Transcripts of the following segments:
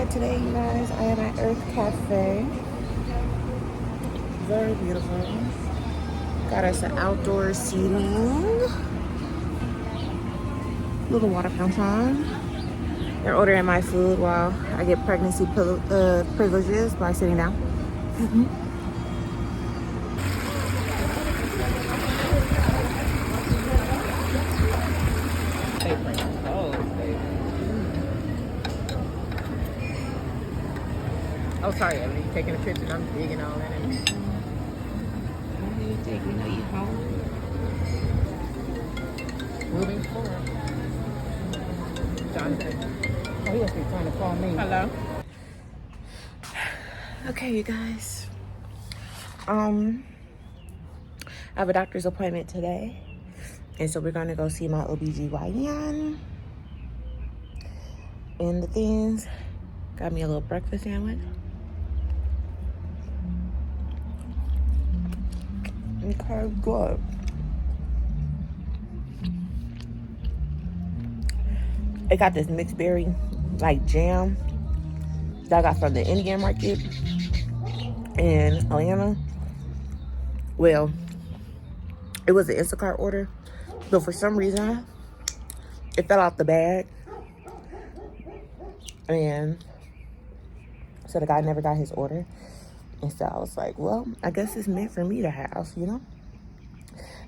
appointment today, you guys. I am at Earth Cafe. Very beautiful. Got us an outdoor seating. Little water fountain. They're ordering my food while I get pregnancy privileges by sitting down. Oh, sorry, Evan. You taking a picture and I'm digging all in it. What do you think? You know you home? Moving forward. Jonathan. Oh, he must be trying to call me. Hello. Okay, you guys. I have a doctor's appointment today. And so we're going to go see my OBGYN. And the things. Got me a little breakfast sandwich. Okay, good. It got this mixed berry, like jam, that I got from the Indian market in Atlanta. Well, it was an Instacart order, but for some reason, it fell out the bag. And so the guy never got his order. And so I was like, well, I guess it's meant for me to have, you know?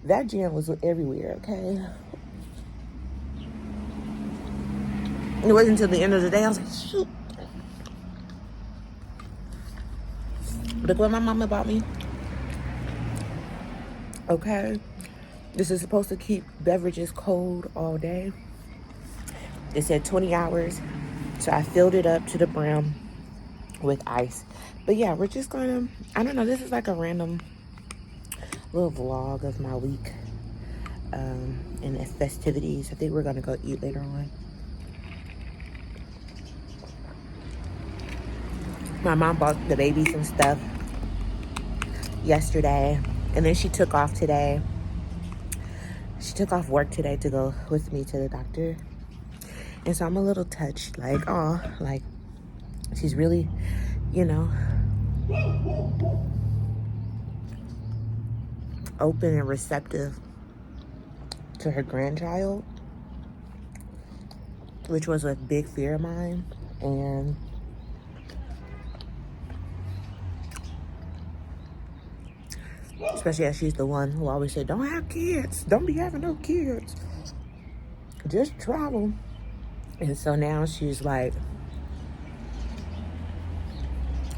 That jam was everywhere, okay? It wasn't until the end of the day, I was like, shoot. Look what my mama bought me. Okay. This is supposed to keep beverages cold all day. It said 20 hours. So I filled it up to the brim with ice. But yeah, we're just gonna, I don't know, this is like a random little vlog of my week and the festivities. I think we're gonna go eat later on. My mom bought the baby some stuff yesterday, and then she took off today. She took off work today to go with me to the doctor. And so I'm a little touched, like, oh, like, she's really, you know, open and receptive to her grandchild, which was a big fear of mine. And especially as she's the one who always said, don't have kids, don't be having no kids, just travel. And so now she's like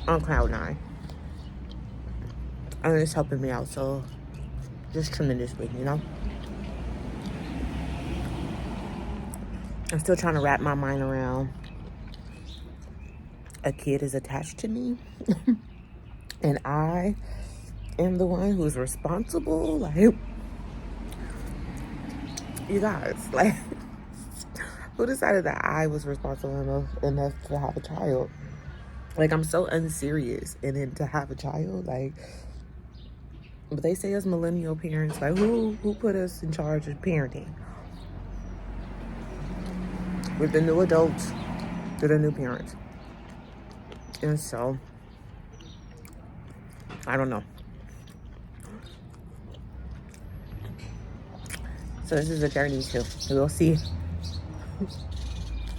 on cloud nine, and it's helping me out so just tremendously, you know. I'm still trying to wrap my mind around a kid is attached to me and I am the one who's responsible. Like, you guys, like, who decided that I was responsible enough to have a child? Like, I'm so unserious and then to have a child, like, but they say as millennial parents, like, who put us in charge of parenting? We're the new adults, they're the new parents. And so, I don't know. So this is a journey too. We'll see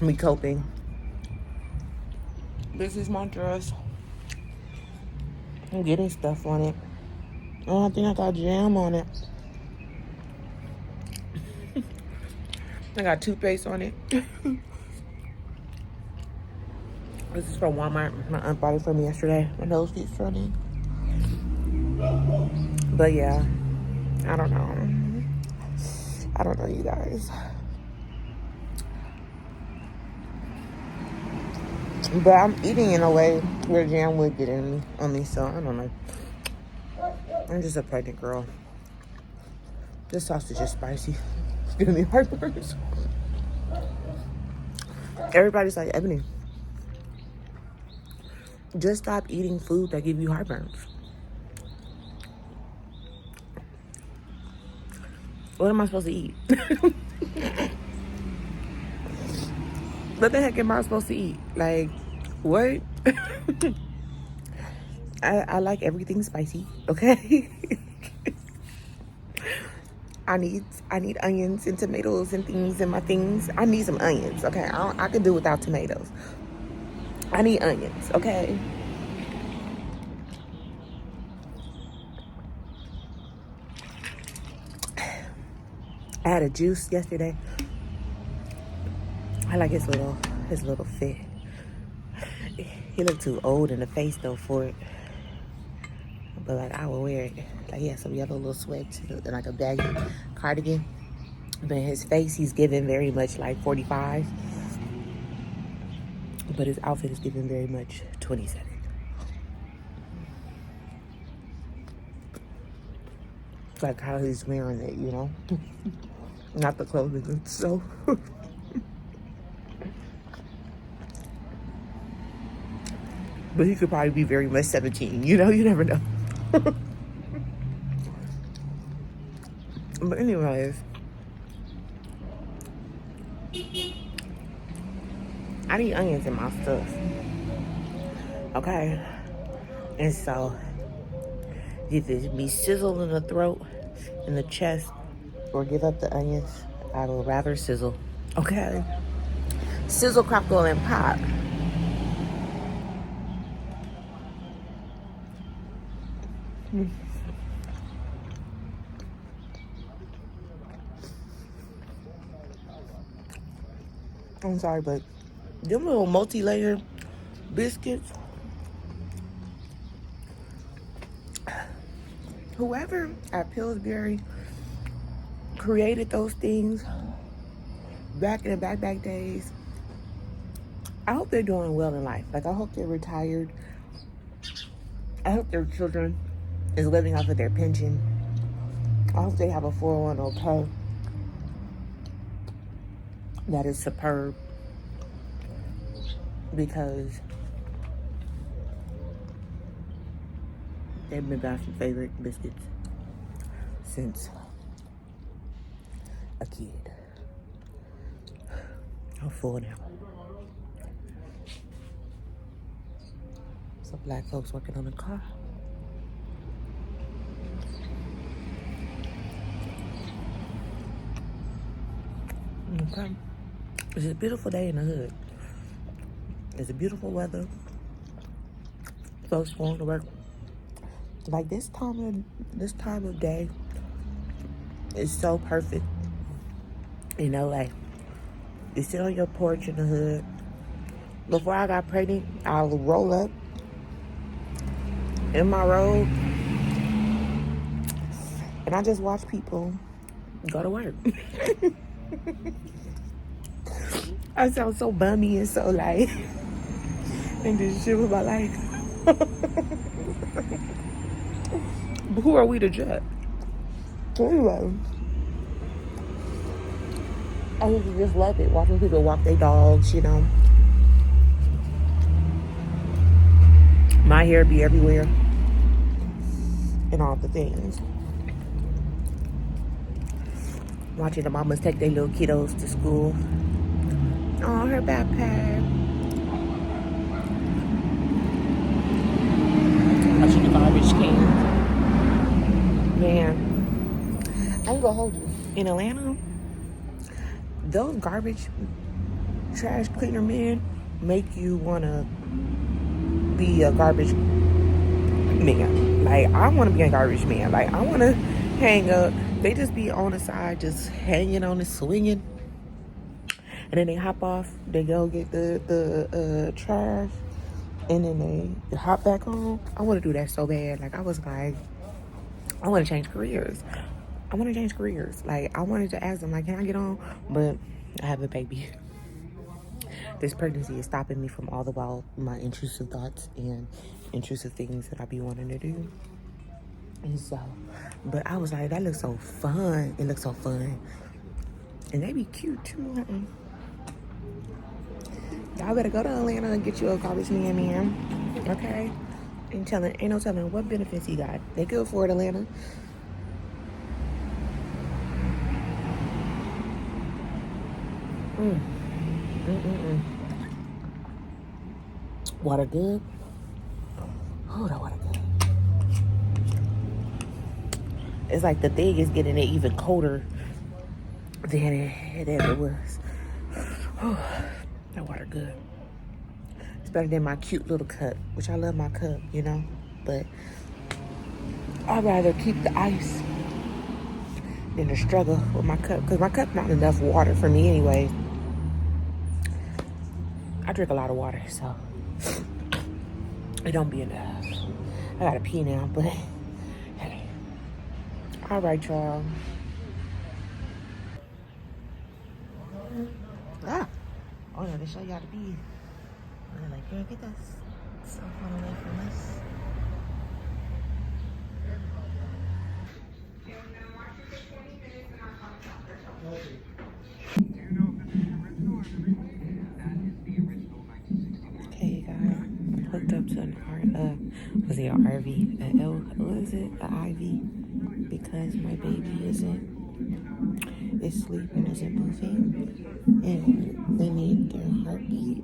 me coping. This is my dress. I'm getting stuff on it. Oh, I think I got jam on it. I got toothpaste on it. This is from Walmart. My aunt bought it for me yesterday. My nose keeps running. But yeah, I don't know. I don't know, you guys. But I'm eating in a way where jam would get on me, so I don't know. I'm just a pregnant girl. This sausage is spicy. It's giving me heartburn. Everybody's like, Ebony, just stop eating food that give you heartburn. What am I supposed to eat? What the heck am I supposed to eat? Like, What? I like everything spicy, okay? I need onions and tomatoes and things in my things. I need some onions, okay? I can do without tomatoes. I need onions, okay? I had a juice yesterday. I like his little fit. He looked too old in the face though for it. But like I would wear it. Like he has some yellow little sweats and like a baggy cardigan. But in his face he's giving very much like 45. But his outfit is giving very much 27. Like how he's wearing it, you know? Not the clothing itself. But he could probably be very much 17, you know? You never know. But anyways, I need onions in my stuff. Okay? And so, either be sizzle in the throat, in the chest, or give up the onions. I would rather sizzle. Okay? Sizzle, crackle, and pop. I'm sorry, but them little multi-layer biscuits, whoever at Pillsbury created those things back in the back days, I hope they're doing well in life. Like, I hope they're retired. I hope their children is living off of their pension. I hope they have a 401k that is superb, because they've been my favorite biscuits since a kid. I'm full now. Some black folks working on the car. Okay. It's a beautiful day in the hood. It's a beautiful weather. Folks going to work. Like this time of day is so perfect in LA. You sit on your porch in the hood. Before I got pregnant, I would roll up in my robe and I just watch people go to work. I sound so bummy and so like and this shit with my life. But who are we to judge? So anyway, I used to just love it, watching people walk their dogs, you know. My hair be everywhere and all the things. Watching the mamas take their little kiddos to school. Oh, her backpack. Watching the garbage can. Man, I ain't gonna hold you. In Atlanta, those garbage trash cleaner men make you wanna be a garbage man. Like, I wanna be a garbage man. Like, I wanna hang up. They just be on the side, just hanging on and swinging. And then they hop off, they go get the trash, and then they hop back on. I want to do that so bad. Like, I was like, I want to change careers. Like, I wanted to ask them, like, can I get on? But I have a baby. This pregnancy is stopping me from all the while my intrusive thoughts and intrusive things that I be wanting to do. And so, but I was like, that looks so fun. It looks so fun. And they be cute too. Y'all better go to Atlanta and get you a garbage man. Okay? Ain't no telling what benefits he got. They could afford Atlanta. Water good? Oh, that water good. It's like the thing is getting it even colder than it was. Oh, that water good. It's better than my cute little cup, which I love my cup, you know. But I'd rather keep the ice than to struggle with my cup, because my cup's not enough water for me anyway. I drink a lot of water, so it don't be enough. I gotta pee now, but hey. All right, y'all. Ah, oh no, they show y'all the bee. And they're like, here, get this. So far away from us. Okay, guys, hooked up to an was it an RV? What is it? An IV? Because my baby is sleeping, isn't moving, and they need their heartbeat.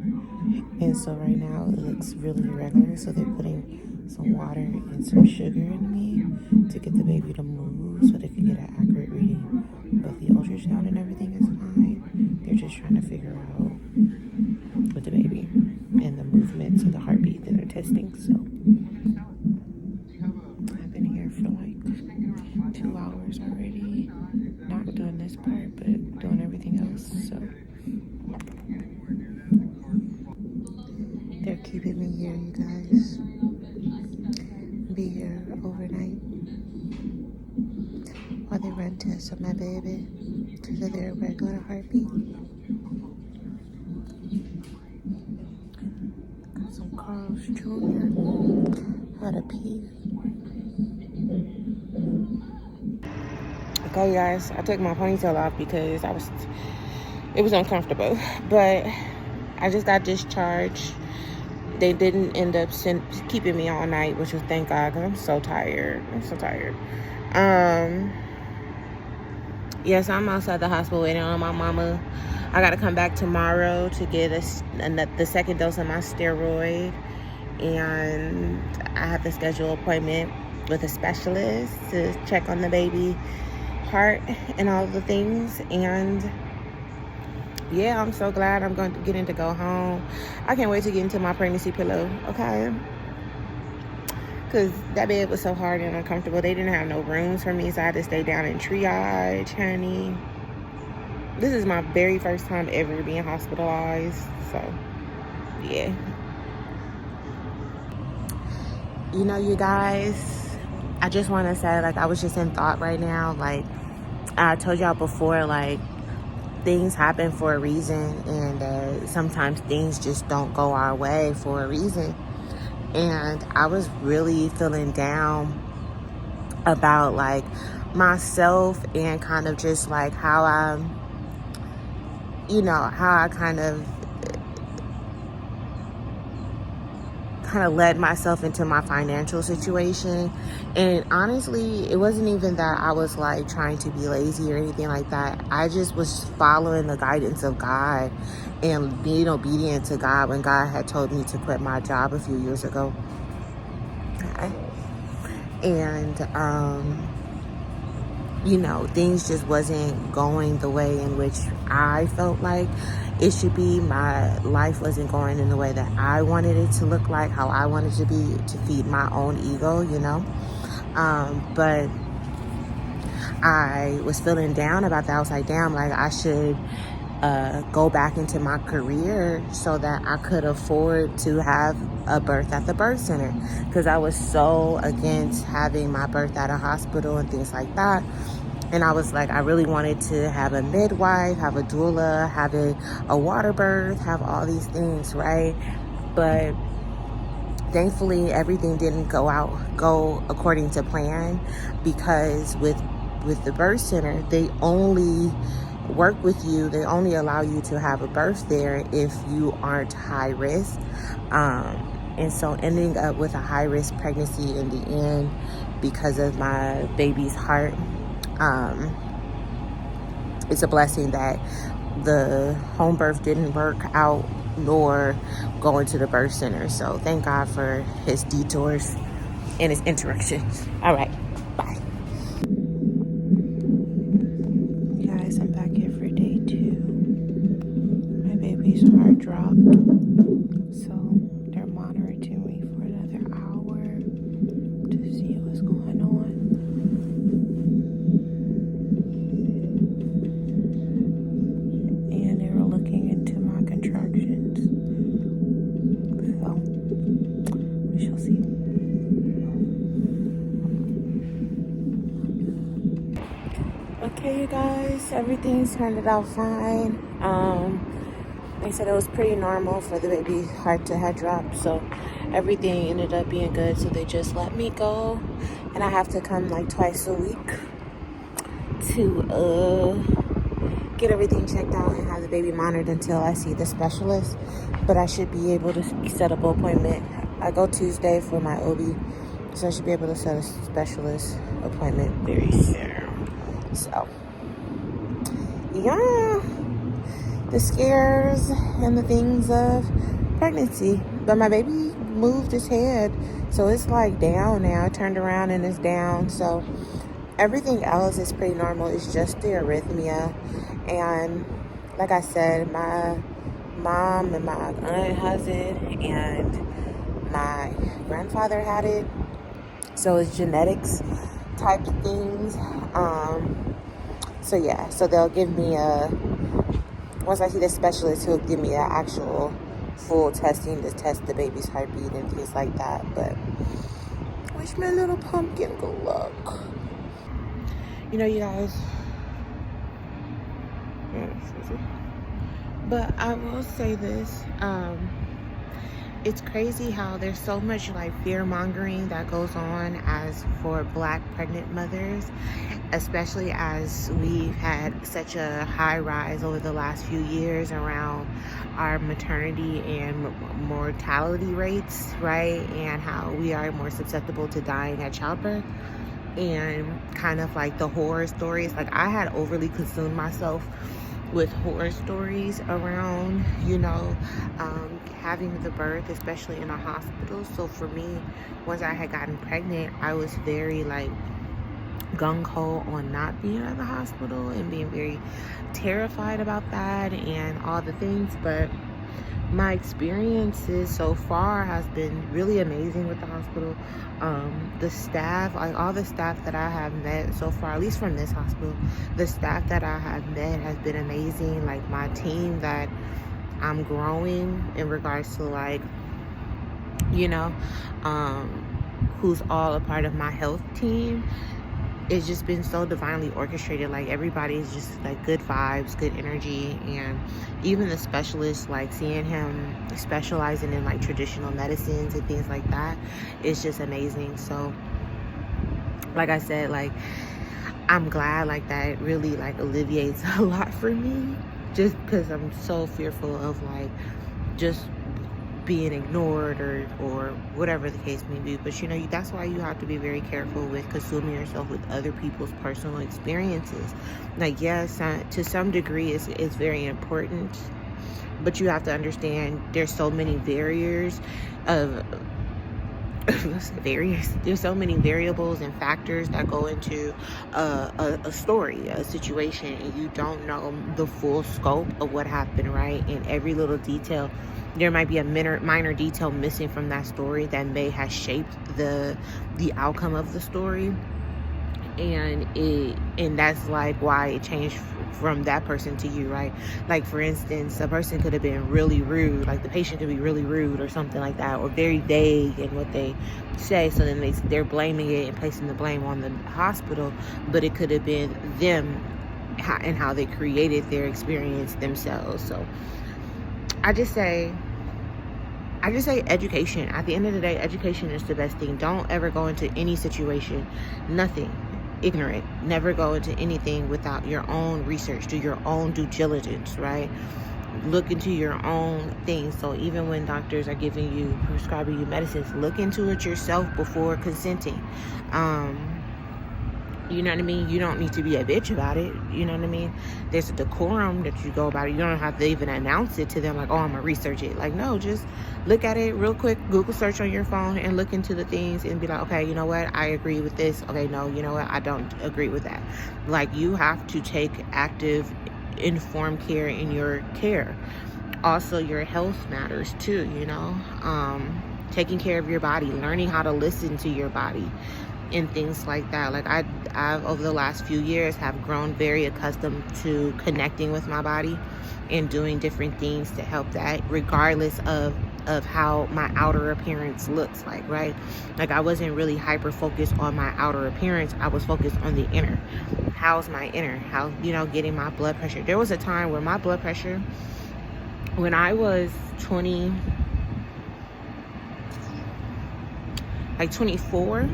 And so right now it looks really irregular. So they're putting some water and some sugar in me to get the baby to move, so they can get an accurate reading. But the ultrasound and everything is fine. They're just trying to figure out with the baby and the movements of the heartbeat that they're testing. So I've been here for like 2 hours already, not doing this part but doing everything else. So they're keeping me here, you guys. Be here overnight while they run tests on my baby to their regular heartbeat. Got some Carl's Jr. How to pee. Okay, guys, I took my ponytail off because it was uncomfortable, but I just got discharged. They didn't end up keeping me all night, which was thank God, because I'm so tired. Yes, I'm outside the hospital waiting on my mama. I got to come back tomorrow to get the second dose of my steroid, and I have to schedule an appointment with a specialist to check on the baby heart and all the things. And yeah, I'm so glad I'm going to get in to go home. I can't wait to get into my pregnancy pillow, okay? Because that bed was so hard and uncomfortable. They didn't have no rooms for me, so I had to stay down in triage, honey. This is my very first time ever being hospitalized, so yeah. You know, you guys, I just want to say, like, I was just in thought right now. Like, I told y'all before, like, things happen for a reason, and sometimes things just don't go our way for a reason. And I was really feeling down about, like, myself and kind of just, like, how I kind of led myself into my financial situation. And honestly, it wasn't even that I was like trying to be lazy or anything like that. I just was following the guidance of God and being obedient to God when God had told me to quit my job a few years ago. Okay. And things just wasn't going the way in which I felt like it should be. My life wasn't going in the way that I wanted it to look like, how I wanted to be, to feed my own ego, but I was feeling down about that. I was like, damn, like I should go back into my career so that I could afford to have a birth at the birth center, because I was so against having my birth at a hospital and things like that. And I was like, I really wanted to have a midwife, have a doula, have a water birth, have all these things, right? But thankfully, everything didn't go according to plan, because with the birth center, they only work with you. They only allow you to have a birth there if you aren't high risk. And so ending up with a high risk pregnancy in the end because of my baby's heart, it's a blessing that the home birth didn't work out nor going to the birth center. So thank God for his detours and his interruptions. All right, bye. Guys, I'm back here for day 2. My baby's heart dropped, so they're monitoring me for another hour to see what's going on. And they were looking into my contractions, so we shall see. Okay, you guys, everything's turned out fine. They said it was pretty normal for the baby heart to have dropped, so everything ended up being good. So they just let me go, and I have to come like twice a week to get everything checked out and have the baby monitored until I see the specialist. But I should be able to set up an appointment. I go Tuesday for my OB, so I should be able to set a specialist appointment very soon. So yeah, the scares and the things of pregnancy. But my baby moved his head, so it's like down now. It turned around and it's down. So everything else is pretty normal. It's just the arrhythmia. And like I said, my mom and my aunt has it, and my grandfather had it. So it's genetics type things. So yeah, so they'll give me once I see the specialist, he'll give me an actual full testing to test the baby's heartbeat and things like that. But wish my little pumpkin good luck. You know, you guys, but I will say this, it's crazy how there's so much like fear mongering that goes on as for Black pregnant mothers, especially as we've had such a high rise over the last few years around our maternity and mortality rates, right? And how we are more susceptible to dying at childbirth. And kind of like the horror stories, like I had overly consumed myself with horror stories around, you know, having the birth, especially in a hospital. So for me, once I had gotten pregnant, I was very like gung-ho on not being at the hospital and being very terrified about that and all the things. But my experiences so far has been really amazing with the hospital. The staff, like all the staff that I have met so far, at least from this hospital, the staff that I have met has been amazing. Like my team that I'm growing in regards to, like, you know, who's all a part of my health team, it's just been so divinely orchestrated. Like everybody's just like good vibes, good energy. And even the specialist, like seeing him specializing in like traditional medicines and things like that, it's just amazing. So like I said, like I'm glad like that really like alleviates a lot for me, just because I'm so fearful of like just being ignored or whatever the case may be. But you know, that's why you have to be very careful with consuming yourself with other people's personal experiences. Like yes, to some degree it's very important, but you have to understand there's so many barriers of there's so many variables and factors that go into a story, a situation, and you don't know the full scope of what happened, right? And every little detail, there might be a minor detail missing from that story that may have shaped the outcome of the story. And that's like why it changed from that person to you, right? Like for instance, a person could have been really rude, like the patient could be really rude or something like that, or very vague in what they say, so then they're blaming it and placing the blame on the hospital, but it could have been them and how they created their experience themselves. So I just say education. At the end of the day, education is the best thing. Don't ever go into any situation, nothing, ignorant. Never go into anything without your own research. Do your own due diligence, right? Look into your own things. So even when doctors are prescribing you medicines, look into it yourself before consenting. You know what I mean? You don't need to be a bitch about it. You know what I mean? There's a decorum that you go about it. You don't have to even announce it to them like, oh, I'm going to research it. Like, no, just look at it real quick. Google search on your phone and look into the things and be like, okay, you know what? I agree with this. Okay, no, you know what? I don't agree with that. Like, you have to take active, informed care in your care. Also, your health matters too, you know? Taking care of your body, learning how to listen to your body, and things like that. Like I've over the last few years have grown very accustomed to connecting with my body and doing different things to help that, regardless of how my outer appearance looks like, right? Like I wasn't really hyper focused on my outer appearance. I was focused on the inner. How's my inner? How, you know, getting my blood pressure. There was a time where my blood pressure, when I was 24,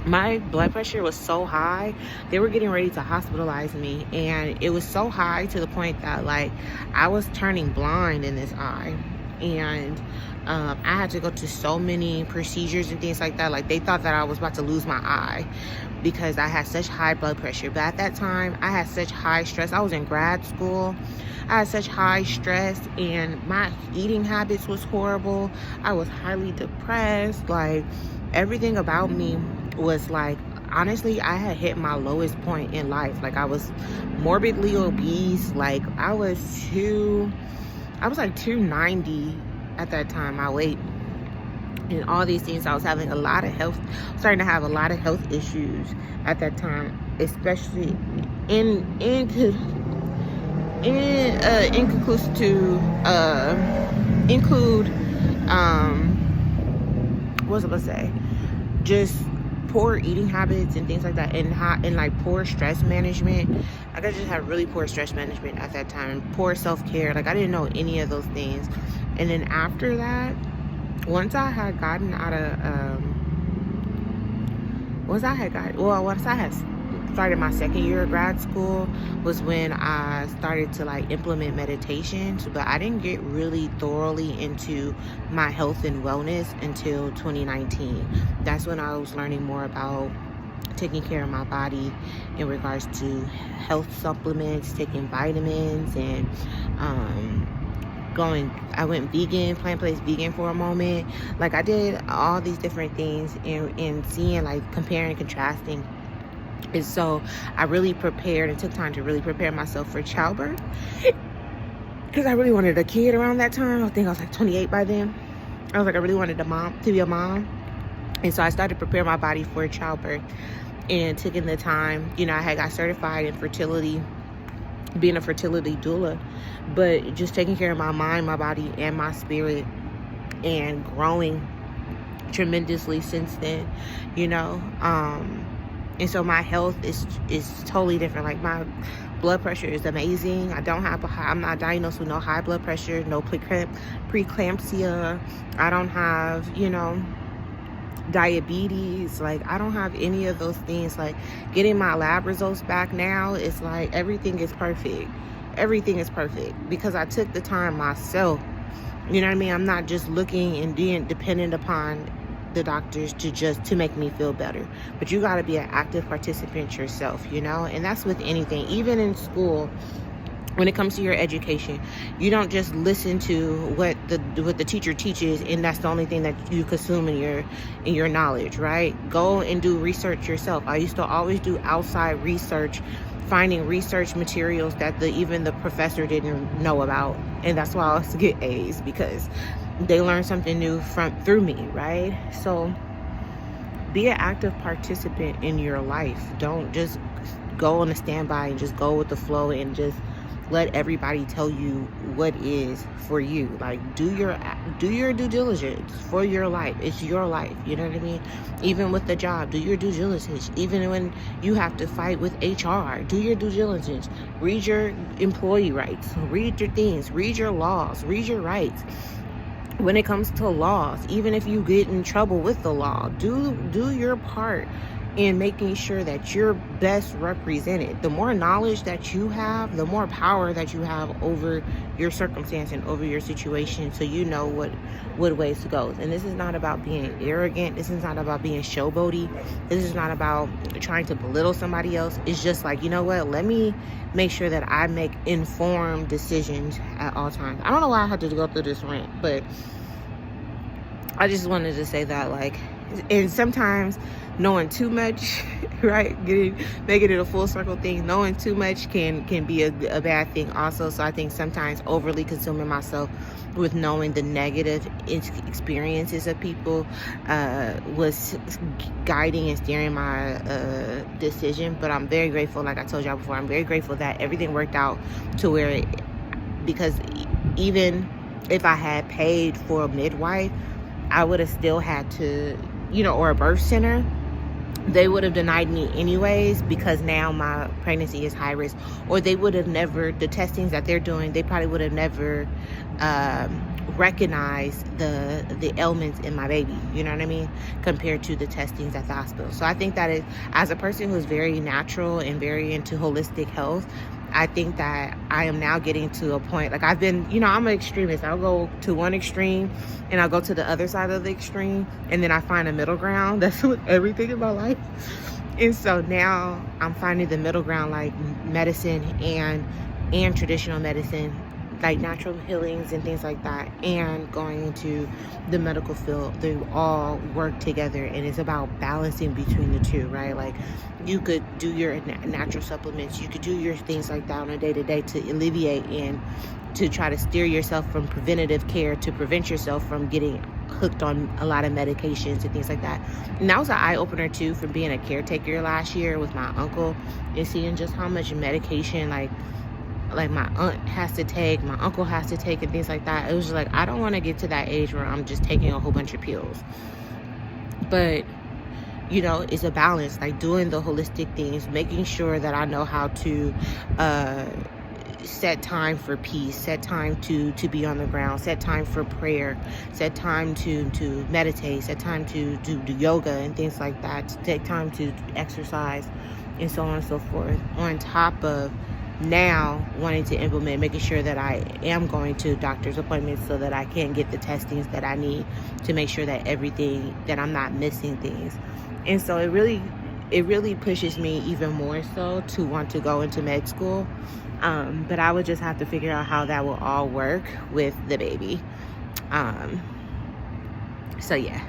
my blood pressure was so high, they were getting ready to hospitalize me. And it was so high to the point that like I was turning blind in this eye. And I had to go to so many procedures and things like that. Like they thought that I was about to lose my eye because I had such high blood pressure. But at that time, I had such high stress. I was in grad school. I had such high stress and my eating habits was horrible. I was highly depressed. Like everything about me was like, honestly, I had hit my lowest point in life. Like I was morbidly obese. Like I was like 290 at that time, my weight, and all these things. I was having starting to have a lot of health issues at that time, especially include what was I gonna say? Just poor eating habits and things like that, and like poor stress management. Like I just had really poor stress management at that time, poor self-care. Like I didn't know any of those things. And then after that, once I had started my second year of grad school was when I started to like implement meditations. But I didn't get really thoroughly into my health and wellness until 2019. That's when I was learning more about taking care of my body in regards to health supplements, taking vitamins, and I went vegan, plant-based vegan for a moment. Like I did all these different things and seeing, like, comparing and contrasting. And so I really prepared and took time to really prepare myself for childbirth, because I really wanted a kid around that time. I think I was like 28 by then. I was like, I really wanted to be a mom. And so I started preparing my body for childbirth and taking the time. You know, I had got certified in fertility, being a fertility doula, but just taking care of my mind, my body, and my spirit, and growing tremendously since then, you know. And so my health is totally different. Like my blood pressure is amazing. I'm not diagnosed with no high blood pressure, no preeclampsia. I don't have, you know, diabetes. Like I don't have any of those things. Like getting my lab results back now, it's like everything is perfect. Everything is perfect because I took the time myself. You know what I mean? I'm not just looking and being dependent upon the doctors to make me feel better. But you got to be an active participant yourself, you know. And that's with anything, even in school. When it comes to your education, you don't just listen to what the teacher teaches and that's the only thing that you consume in your knowledge, right? Go and do research yourself. I used to always do outside research, finding research materials that even the professor didn't know about. And that's why I used to get A's, because they learned something new through me, right? So be an active participant in your life. Don't just go on a standby and just go with the flow and just let everybody tell you what is for you. Like do your due diligence for your life. It's your life, you know what I mean? Even with the job, do your due diligence. Even when you have to fight with HR, do your due diligence. Read your employee rights, read your things, read your laws, read your rights. When it comes to laws, even if you get in trouble with the law, do your part and making sure that you're best represented. The more knowledge that you have, the more power that you have over your circumstance and over your situation, so you know what ways to go. And this is not about being arrogant. This is not about being showboaty. This is not about trying to belittle somebody else. It's just like, you know what, let me make sure that I make informed decisions at all times. I don't know why I had to go through this rant, but I just wanted to say that, like, and sometimes knowing too much, right, making it a full circle thing, knowing too much can be a bad thing also. So I think sometimes overly consuming myself with knowing the negative experiences of people was guiding and steering my decision. But I'm very grateful, like I told y'all before, I'm very grateful that everything worked out to where because even if I had paid for a midwife, I would have still had to, or a birth center, they would have denied me anyways, because now my pregnancy is high risk, or they would have never, the testings that they're doing, they probably would have never recognized the ailments in my baby, you know what I mean, compared to the testings at the hospital. So I think that is, as a person who's very natural and very into holistic health, I think that I am now getting to a point, like I've been, I'm an extremist. I'll go to one extreme and I'll go to the other side of the extreme, and then I find a middle ground. That's with everything in my life. And so now I'm finding the middle ground, like medicine and traditional medicine, like natural healings and things like that, and going into the medical field. They all work together, and it's about balancing between the two, right? Like you could do your natural supplements, you could do your things like that on a day-to-day to alleviate and to try to steer yourself from preventative care, to prevent yourself from getting hooked on a lot of medications and things like that. And that was an eye-opener too, from being a caretaker last year with my uncle and seeing just how much medication like my aunt has to take, my uncle has to take, and things like that. It was just like, I don't want to get to that age where I'm just taking a whole bunch of pills. But it's a balance, like doing the holistic things, making sure that I know how to set time for peace, set time to be on the ground, set time for prayer, set time to meditate, set time to do yoga and things like that, take time to exercise and so on and so forth, on top of now wanting to implement, making sure that I am going to doctor's appointments so that I can get the testings that I need to make sure that everything, that I'm not missing things. And so it really pushes me even more so to want to go into med school. But I would just have to figure out how that will all work with the baby. So yeah.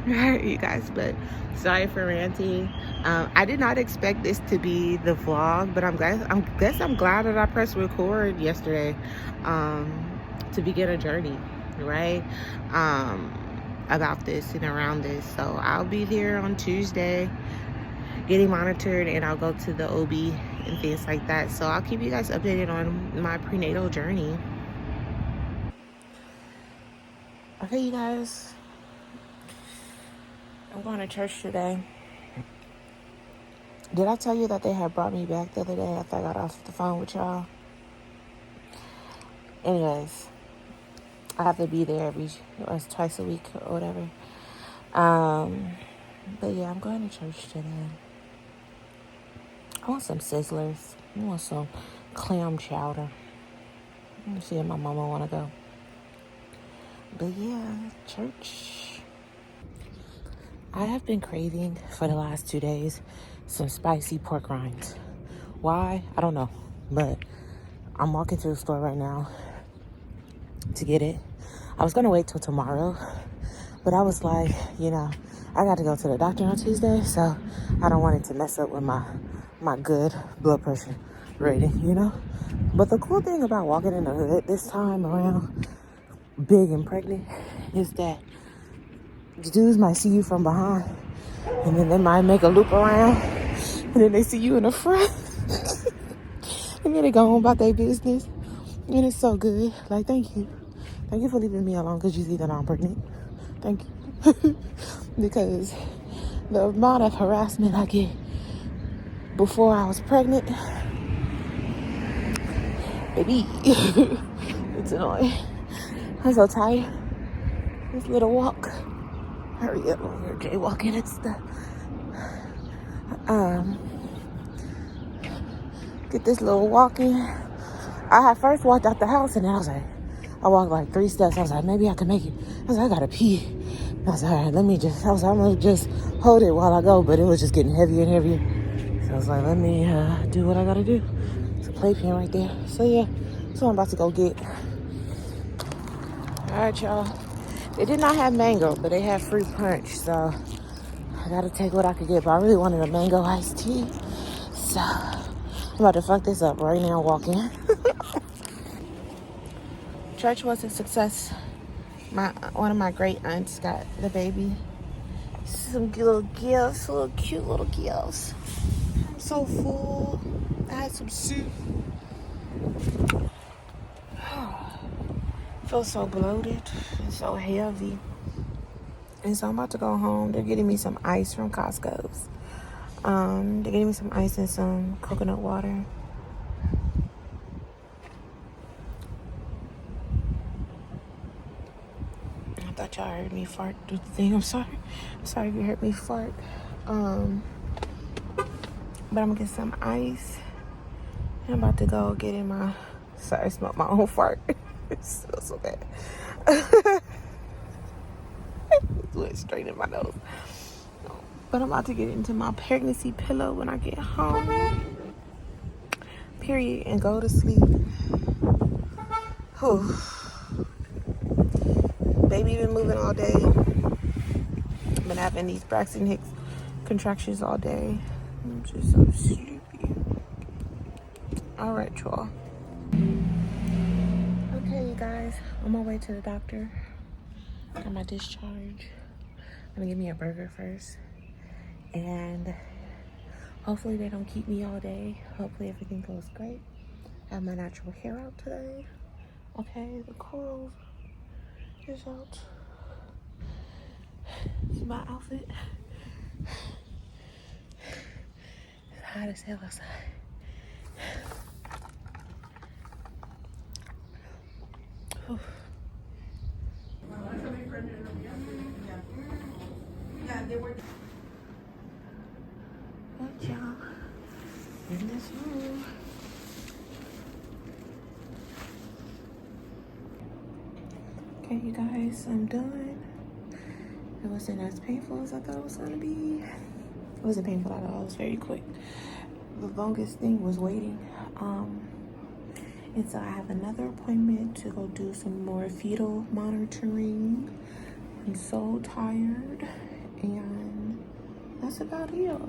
Alright, you guys, but sorry for ranting. I did not expect this to be the vlog, but I'm glad that I pressed record yesterday to begin a journey, right? About this and around this. So I'll be here on Tuesday getting monitored, and I'll go to the OB and things like that. So I'll keep you guys updated on my prenatal journey. Okay, you guys, I'm going to church today. Did I tell you that they had brought me back the other day after I got off the phone with y'all? Anyways, I have to be there twice a week or whatever. But yeah, I'm going to church today. I want some Sizzlers. I want some clam chowder. Let me see if my mama want to go. But yeah, church. I have been craving for the last 2 days some spicy pork rinds. Why? I don't know. But I'm walking to the store right now to get it. I was going to wait till tomorrow, but I was like, I got to go to the doctor on Tuesday, so I don't want it to mess up with my good blood pressure rating, But the cool thing about walking in the hood this time around, big and pregnant, is that the dudes might see you from behind, and then they might make a loop around, and then they see you in the front, and then they go on about their business, and it's so good. Like, thank you for leaving me alone, because you see that I'm pregnant. Thank you. Because the amount of harassment I get before I was pregnant, baby, it's annoying. I'm so tired. This little walk. Hurry up, we're jaywalking and stuff. Um, get this little walk in. I had first walked out the house and then I was like, I walked like 3 steps. I was like, maybe I can make it. I was like, I gotta pee. I was like, all right, I'm gonna just hold it while I go. But it was just getting heavier and heavier. So I was like, let me do what I gotta do. It's a playpen right there. So yeah, that's what I'm about to go get. All right, y'all. They did not have mango, but they had fruit punch. So I gotta take what I could get. But I really wanted a mango iced tea. So I'm about to fuck this up right now walking. Church was a success. One of my great aunts got the baby some little gifts, little cute little gifts. I'm so full. I had some soup. I feel so bloated and so heavy. And so I'm about to go home. They're getting me some ice from Costco's. They're getting me some ice and some coconut water. I thought y'all heard me fart through the thing. I'm sorry. I'm sorry if you heard me fart. But I'm gonna get some ice. And I'm about to go get in my... Sorry, I smelled my own fart. It smells so bad. It went straight in my nose. But I'm about to get into my pregnancy pillow when I get home. Period. And go to sleep. Whew. Baby been moving all day. Been having these Braxton Hicks contractions all day. I'm just so sleepy. All right, y'all. Okay, you guys. On my way to the doctor. Got my discharge. I'm gonna give me a burger first. And hopefully they don't keep me all day. Hopefully everything goes great. I have my natural hair out today. Okay, the curls is out. This is my outfit. It's hot as hell outside. Whew. What y'all in this room? Okay, you guys, I'm done. It wasn't as painful as I thought it was gonna be. It wasn't painful at all. It was very quick. The longest thing was waiting. And so I have another appointment to go do some more fetal monitoring. I'm so tired, and that's about it.